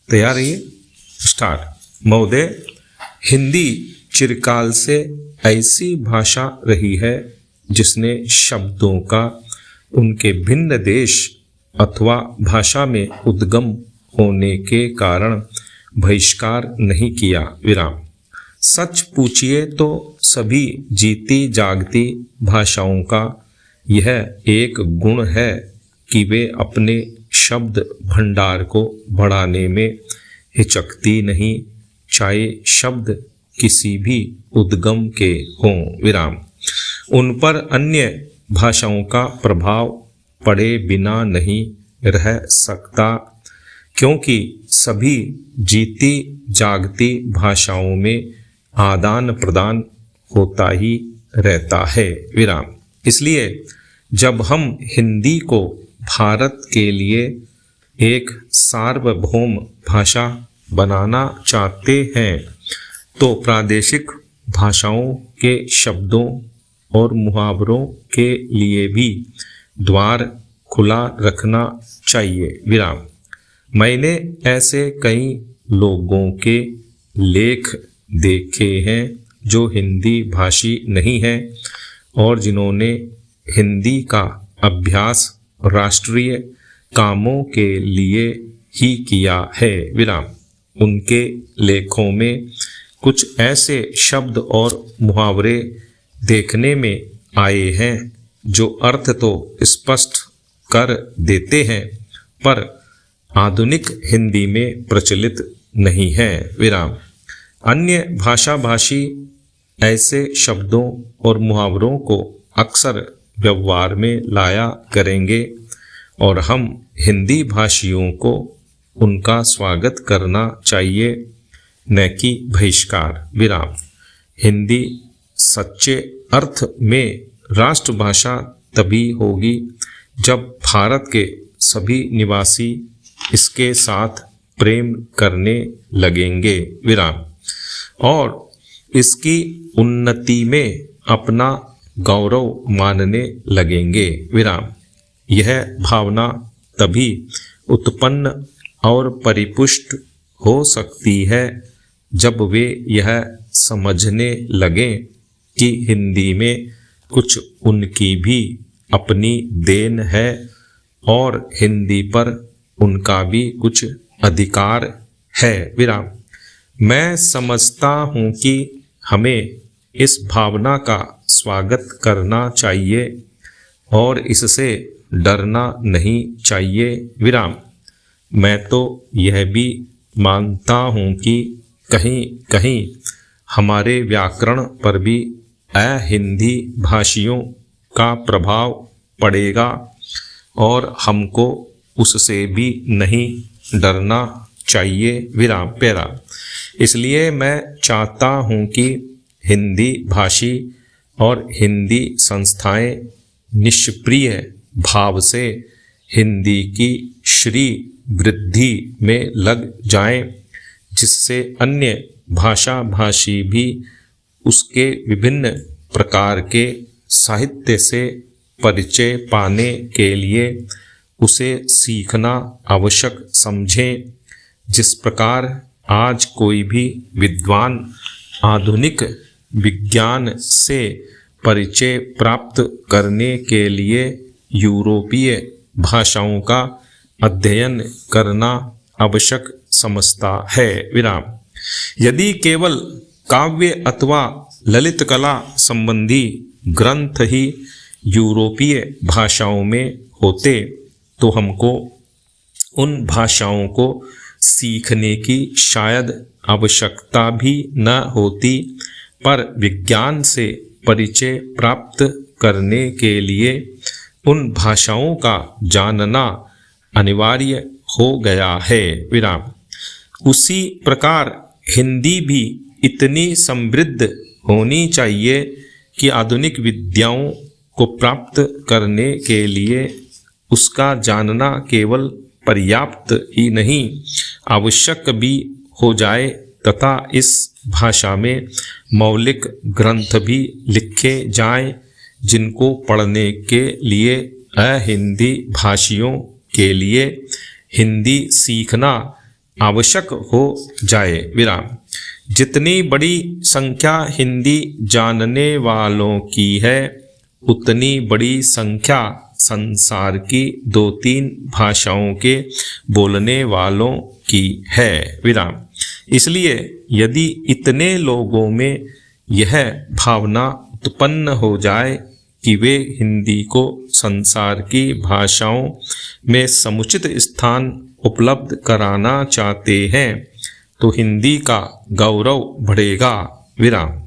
तैयार रहिए, स्टार्ट। महोदय, हिंदी चिरकाल से ऐसी भाषा रही है जिसने शब्दों का उनके भिन्न देश अथवा भाषा में उद्गम होने के कारण बहिष्कार नहीं किया। विराम। सच पूछिए तो सभी जीती जागती भाषाओं का यह एक गुण है कि वे अपने शब्द भंडार को बढ़ाने में हिचकती नहीं, चाहे शब्द किसी भी उद्गम के हों। विराम। उन पर अन्य भाषाओं का प्रभाव पड़े बिना नहीं रह सकता, क्योंकि सभी जीती जागती भाषाओं में आदान प्रदान होता ही रहता है। विराम। इसलिए जब हम हिंदी को भारत के लिए एक सार्वभौम भाषा बनाना चाहते हैं तो प्रादेशिक भाषाओं के शब्दों और मुहावरों के लिए भी द्वार खुला रखना चाहिए। विराम। मैंने ऐसे कई लोगों के लेख देखे हैं जो हिंदी भाषी नहीं हैं और जिन्होंने हिंदी का अभ्यास राष्ट्रीय कामों के लिए ही किया है। विराम। उनके लेखों में कुछ ऐसे शब्द और मुहावरे देखने में आए हैं जो अर्थ तो स्पष्ट कर देते हैं पर आधुनिक हिंदी में प्रचलित नहीं है। विराम। अन्य भाषा भाषी ऐसे शब्दों और मुहावरों को अक्सर व्यवहार में लाया करेंगे और हम हिंदी भाषियों को उनका स्वागत करना चाहिए, न कि बहिष्कार। विराम। हिंदी सच्चे अर्थ में राष्ट्रभाषा तभी होगी जब भारत के सभी निवासी इसके साथ प्रेम करने लगेंगे। विराम। और इसकी उन्नति में अपना गौरव मानने लगेंगे। विराम। यह भावना तभी उत्पन्न और परिपुष्ट हो सकती है जब वे यह समझने लगें कि हिंदी में कुछ उनकी भी अपनी देन है और हिंदी पर उनका भी कुछ अधिकार है। विराम। मैं समझता हूँ कि हमें इस भावना का स्वागत करना चाहिए और इससे डरना नहीं चाहिए। विराम। मैं तो यह भी मानता हूँ कि कहीं कहीं हमारे व्याकरण पर भी अहिंदी भाषियों का प्रभाव पड़ेगा और हमको उससे भी नहीं डरना चाहिए। विराम। पैरा। इसलिए मैं चाहता हूँ कि हिंदी भाषी और हिंदी संस्थाएं निष्प्रिय भाव से हिंदी की श्री वृद्धि में लग जाएं, जिससे अन्य भाषा भाषी भी उसके विभिन्न प्रकार के साहित्य से परिचय पाने के लिए उसे सीखना आवश्यक समझें। जिस प्रकार आज कोई भी विद्वान आधुनिक विज्ञान से परिचय प्राप्त करने के लिए यूरोपीय भाषाओं का अध्ययन करना आवश्यक समझता है। विराम। यदि केवल काव्य अथवा ललित कला संबंधी ग्रंथ ही यूरोपीय भाषाओं में होते तो हमको उन भाषाओं को सीखने की शायद आवश्यकता भी न होती, पर विज्ञान से परिचय प्राप्त करने के लिए उन भाषाओं का जानना अनिवार्य हो गया है। विराम। उसी प्रकार हिंदी भी इतनी समृद्ध होनी चाहिए कि आधुनिक विद्याओं को प्राप्त करने के लिए उसका जानना केवल पर्याप्त ही नहीं आवश्यक भी हो जाए तथा इस भाषा में मौलिक ग्रंथ भी लिखे जाएं, जिनको पढ़ने के लिए अहिंदी भाषियों के लिए हिंदी सीखना आवश्यक हो जाए। विराम। जितनी बड़ी संख्या हिंदी जानने वालों की है, उतनी बड़ी संख्या संसार की 2-3 भाषाओं के बोलने वालों की है। विराम। इसलिए यदि इतने लोगों में यह भावना उत्पन्न हो जाए कि वे हिंदी को संसार की भाषाओं में समुचित स्थान उपलब्ध कराना चाहते हैं, तो हिंदी का गौरव बढ़ेगा। विराम।